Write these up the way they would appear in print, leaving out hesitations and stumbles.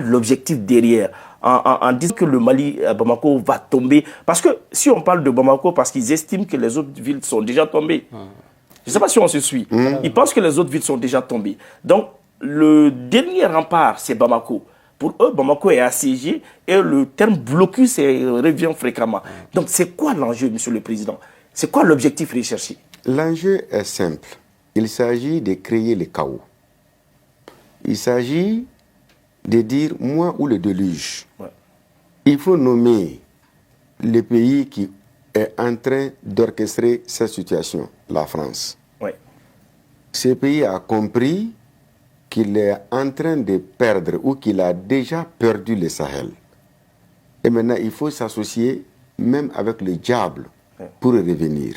l'objectif derrière en disant que le Mali, Bamako, va tomber. Parce que si on parle de Bamako, parce qu'ils estiment que les autres villes sont déjà tombées. Je ne sais pas si on se suit. Ils pensent que les autres villes sont déjà tombées. Donc, le dernier rempart, c'est Bamako. Pour eux, Bamako est assiégé et le terme blocus revient fréquemment. Donc, c'est quoi l'enjeu, Monsieur le Président? C'est quoi l'objectif recherché? L'enjeu est simple. Il s'agit de créer le chaos. Il s'agit de dire moi ou le déluge. Ouais. Il faut nommer le pays qui est en train d'orchestrer cette situation, la France. Ouais. Ce pays a compris qu'il est en train de perdre ou qu'il a déjà perdu le Sahel. Et maintenant, il faut s'associer même avec le diable pour revenir.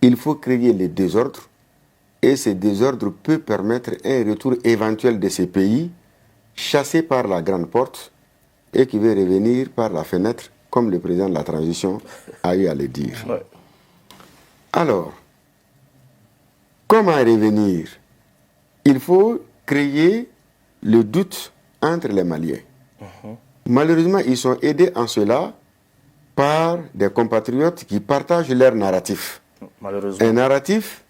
Il faut créer le désordre et ce désordre peut permettre un retour éventuel de ces pays chassés par la grande porte et qui veut revenir par la fenêtre, comme le président de la transition a eu à le dire. Ouais. Alors, comment revenir? Il faut créer le doute entre les Maliens. Malheureusement, ils sont aidés en cela par des compatriotes qui partagent leur narratif. Un narratif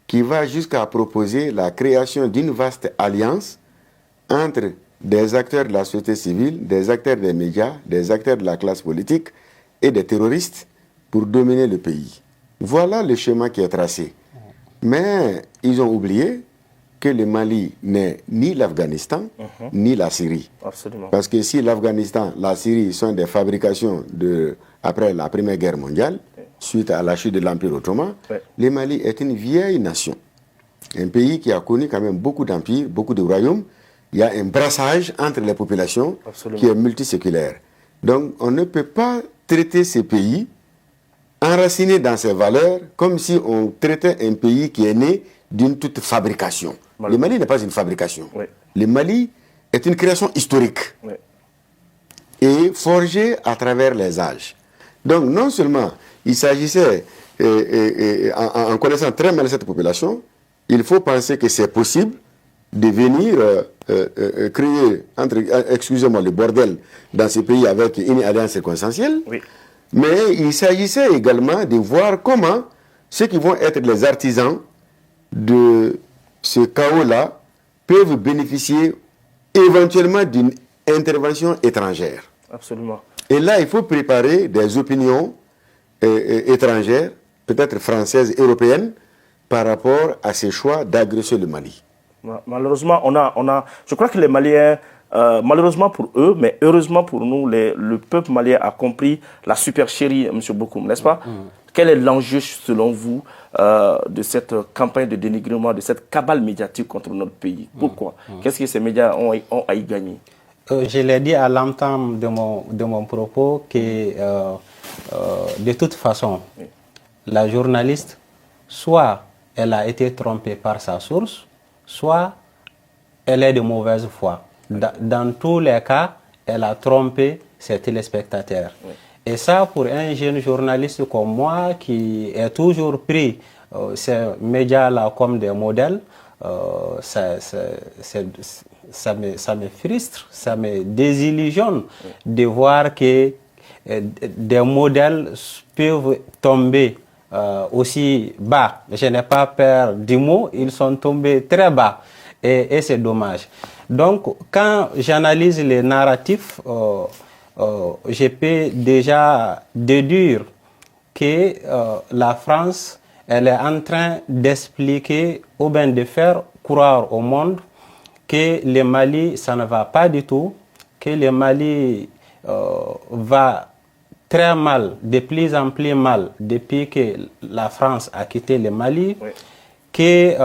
qui va jusqu'à proposer la création d'une vaste alliance entre des acteurs de la société civile, des acteurs des médias, des acteurs de la classe politique et des terroristes pour dominer le pays. Voilà le schéma qui est tracé. Mais ils ont oublié que le Mali n'est ni l'Afghanistan, ni la Syrie. Absolument. Parce que si l'Afghanistan, la Syrie sont des fabrications après la Première Guerre mondiale, suite à la chute de l'Empire ottoman, le Mali est une vieille nation. Un pays qui a connu quand même beaucoup d'empires, beaucoup de royaumes. Il y a un brassage entre les populations qui est multiséculaire. Donc on ne peut pas traiter ces pays enracinés dans ses valeurs comme si on traitait un pays qui est né d'une toute fabrication. Le Mali n'est pas une fabrication. Le Mali est une création historique et forgée à travers les âges. Donc non seulement il s'agissait, en connaissant très mal cette population, il faut penser que c'est possible de venir créer, excusez-moi, le bordel dans ce pays avec une alliance circonstancielle. Oui. Mais il s'agissait également de voir comment ceux qui vont être les artisans de ce chaos-là peuvent bénéficier éventuellement d'une intervention étrangère. Absolument. Et là, il faut préparer des opinions étrangères, peut-être françaises, européennes, par rapport à ces choix d'agresser le Mali. Malheureusement, je crois que les Maliens, malheureusement pour eux, mais heureusement pour nous, le peuple malien a compris la supercherie, M. Bokoum, n'est-ce pas? Quel est l'enjeu, selon vous, de cette campagne de dénigrement, de cette cabale médiatique contre notre pays? Pourquoi? Qu'est-ce que ces médias ont à y gagner? Je l'ai dit à l'entame de mon propos que, de toute façon, la journaliste, soit elle a été trompée par sa source, soit elle est de mauvaise foi. Dans tous les cas, elle a trompé ses téléspectateurs. Oui. Et ça, pour un jeune journaliste comme moi, qui est toujours pris ces médias-là comme des modèles, ça me frustre, ça me désillusionne de voir que des modèles peuvent tomber aussi bas. Je n'ai pas peur du mot, ils sont tombés très bas et c'est dommage. Donc, quand j'analyse les narratifs, je peux déjà déduire que la France, elle est en train d'expliquer ou bien de faire croire au monde que le Mali, ça ne va pas du tout, que le Mali va très mal, de plus en plus mal, depuis que la France a quitté le Mali, oui. Que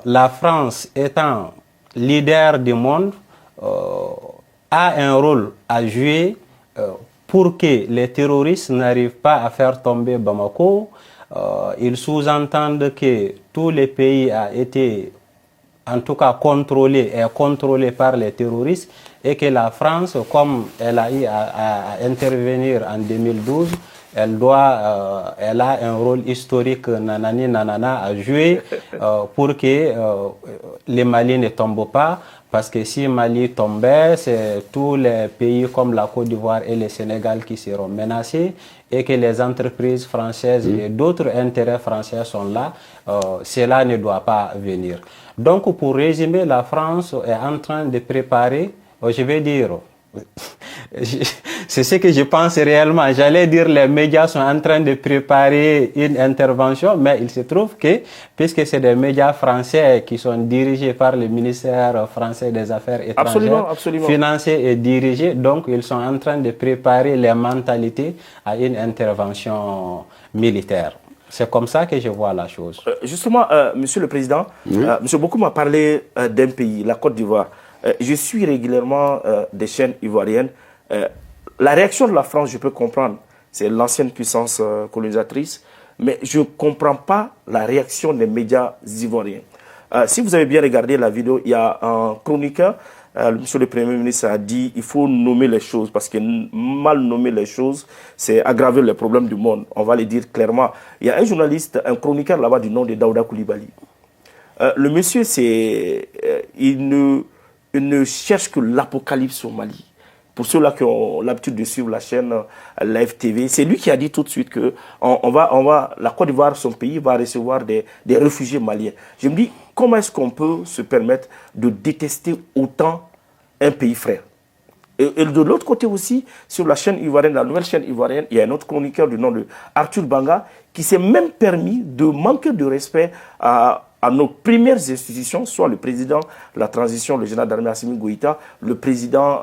la France, étant leader du monde, a un rôle à jouer pour que les terroristes n'arrivent pas à faire tomber Bamako. Ils sous-entendent que tous les pays ont été, en tout cas, contrôlés par les terroristes et que la France, comme elle a eu à intervenir en 2012, elle a un rôle historique nanani nanana à jouer pour que les Mali ne tombent pas, Parce que si Mali tombait, c'est tous les pays comme la Côte d'Ivoire et le Sénégal qui seront menacés et que les entreprises françaises et d'autres intérêts français sont là, cela ne doit pas venir. Donc, pour résumer, la France est en train de préparer, je vais dire, c'est ce que je pense réellement. J'allais dire les médias sont en train de préparer une intervention, mais il se trouve que, puisque c'est des médias français qui sont dirigés par le ministère français des Affaires étrangères, financés et dirigés, donc ils sont en train de préparer les mentalités à une intervention militaire. C'est comme ça que je vois la chose. Justement, Monsieur le Président, Monsieur Bokoum m'a parlé d'un pays, la Côte d'Ivoire. Je suis régulièrement des chaînes ivoiriennes. La réaction de la France, je peux comprendre. C'est l'ancienne puissance colonisatrice. Mais je ne comprends pas la réaction des médias ivoiriens. Si vous avez bien regardé la vidéo, il y a un chroniqueur, Monsieur le Premier ministre a dit il faut nommer les choses parce que mal nommer les choses, c'est aggraver les problèmes du monde. On va le dire clairement. Il y a un journaliste, un chroniqueur là-bas du nom de Daouda Coulibaly. Le monsieur, il ne cherche que l'apocalypse au Mali. Pour ceux-là qui ont l'habitude de suivre la chaîne Live TV, c'est lui qui a dit tout de suite que la Côte d'Ivoire, son pays, va recevoir des réfugiés maliens. Je me dis, comment est-ce qu'on peut se permettre de détester autant un pays frère? Et de l'autre côté aussi, sur la chaîne ivoirienne, la nouvelle chaîne ivoirienne, il y a un autre chroniqueur du nom de Arthur Banga qui s'est même permis de manquer de respect à nos premières institutions, soit le président de la transition, le général d'armée Assimi Goïta, le président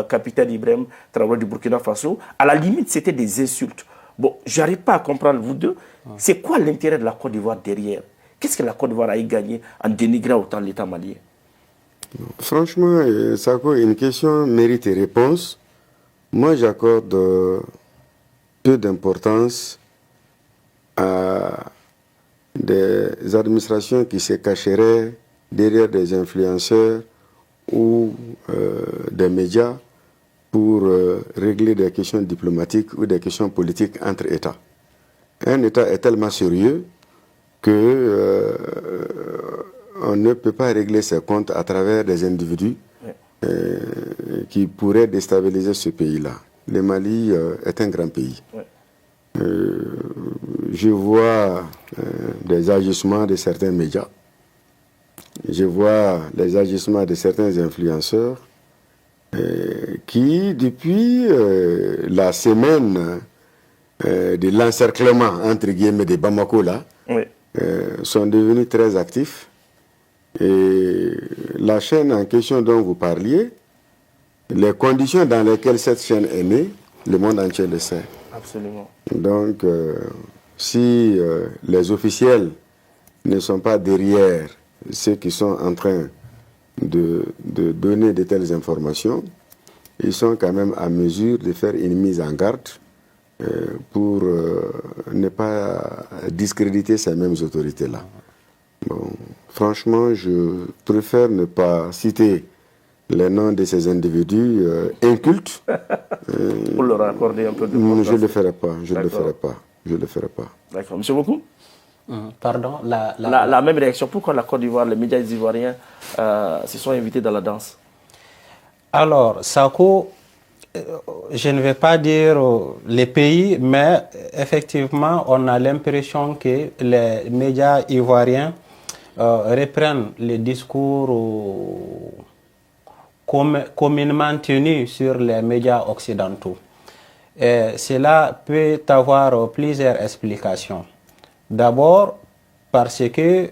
capitaine Ibrahim Traoré du Burkina Faso. À la limite, c'était des insultes. Bon, j'arrive pas à comprendre, vous deux, c'est quoi l'intérêt de la Côte d'Ivoire derrière? Qu'est-ce que la Côte d'Ivoire a y gagné en dénigrant autant l'État malien? Franchement, Sako, une question mérite réponse. Moi, j'accorde peu d'importance à des administrations qui se cacheraient derrière des influenceurs ou des médias pour régler des questions diplomatiques ou des questions politiques entre États. Un État est tellement sérieux que on ne peut pas régler ses comptes à travers des individus qui pourraient déstabiliser ce pays-là. Le Mali est un grand pays. Je vois des agissements de certains médias. Je vois les agissements de certains influenceurs qui, depuis la semaine de l'encerclement, entre guillemets, de Bamako, là, sont devenus très actifs. Et la chaîne en question dont vous parliez, les conditions dans lesquelles cette chaîne est née, le monde entier le sait. Absolument. Donc, si les officiels ne sont pas derrière ceux qui sont en train de donner de telles informations, ils sont quand même à mesure de faire une mise en garde pour ne pas discréditer ces mêmes autorités-là. Bon, franchement, je préfère ne pas citer les noms de ces individus incultes. Pour leur accorder un peu de confiance. Je ne le ferai pas, je ne le ferai pas. D'accord. Monsieur Bokoum? Pardon, la même réaction. Pourquoi la Côte d'Ivoire, les médias ivoiriens se sont invités dans la danse? Alors, Sako, je ne vais pas dire les pays, mais effectivement, on a l'impression que les médias ivoiriens reprennent les discours communément tenus sur les médias occidentaux. Et cela peut avoir plusieurs explications. D'abord, parce que,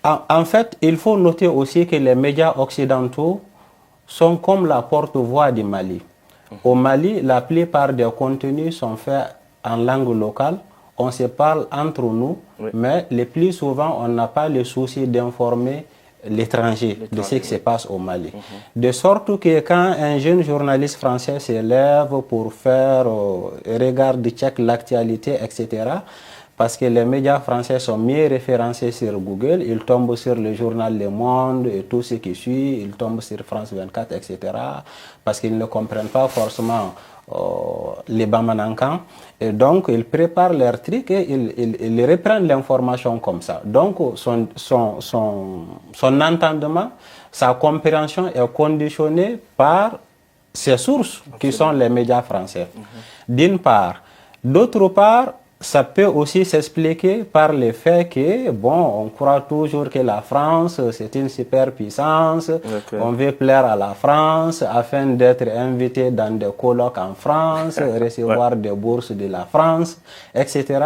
en fait, il faut noter aussi que les médias occidentaux sont comme la porte-voix du Mali. Au Mali, la plupart des contenus sont faits en langue locale. On se parle entre nous, mais le plus souvent, on n'a pas le souci d'informer l'étranger de ce qui se passe au Mali. De sorte que quand un jeune journaliste français se lève pour faire regarde, check l'actualité, etc., parce que les médias français sont mieux référencés sur Google. Ils tombent sur le journal Le Monde et tout ce qui suit. Ils tombent sur France 24, etc. Parce qu'ils ne comprennent pas forcément les Bamanankans. Et donc, ils préparent leur truc et ils reprennent l'information comme ça. Donc, son entendement, sa compréhension est conditionnée par ses sources, qui sont les médias français. D'une part. D'autre part, ça peut aussi s'expliquer par le fait que, bon, on croit toujours que la France, c'est une superpuissance. On veut plaire à la France afin d'être invité dans des colloques en France, recevoir des bourses de la France, etc.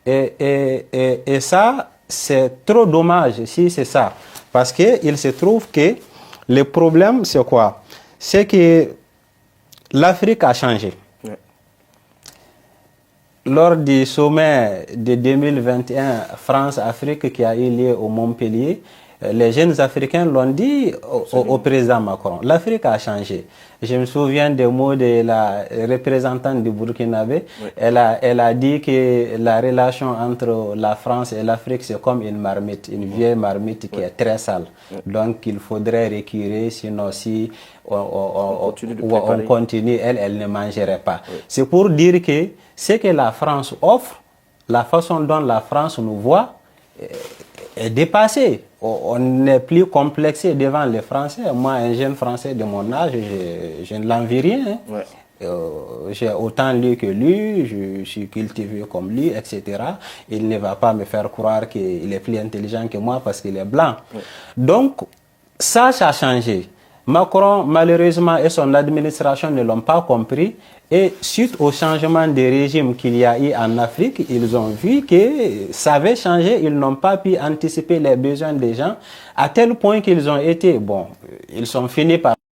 Et ça, c'est trop dommage si c'est ça. Parce qu'il se trouve que le problème, c'est quoi? C'est que l'Afrique a changé. Lors du sommet de 2021 France-Afrique qui a eu lieu au Montpellier, les jeunes Africains l'ont dit au président Macron. L'Afrique a changé. Je me souviens des mots de la représentante du Burkinabé. Oui. Elle a dit que la relation entre la France et l'Afrique, c'est comme une marmite, une vieille marmite qui est très sale. Donc il faudrait récurer, sinon si on continue, elle ne mangerait pas. Oui. C'est pour dire que ce que la France offre, la façon dont la France nous voit, est dépassée. On n'est plus complexé devant les Français. Moi, un jeune Français de mon âge, je ne l'envie rien. J'ai autant lu que lui, je suis cultivé comme lui, etc. Il ne va pas me faire croire qu'il est plus intelligent que moi parce qu'il est blanc. Donc, ça a changé. Macron, malheureusement, et son administration ne l'ont pas compris. Et suite au changement de régime qu'il y a eu en Afrique, ils ont vu que ça avait changé. Ils n'ont pas pu anticiper les besoins des gens à tel point qu'ils ont été, bon, ils sont finis par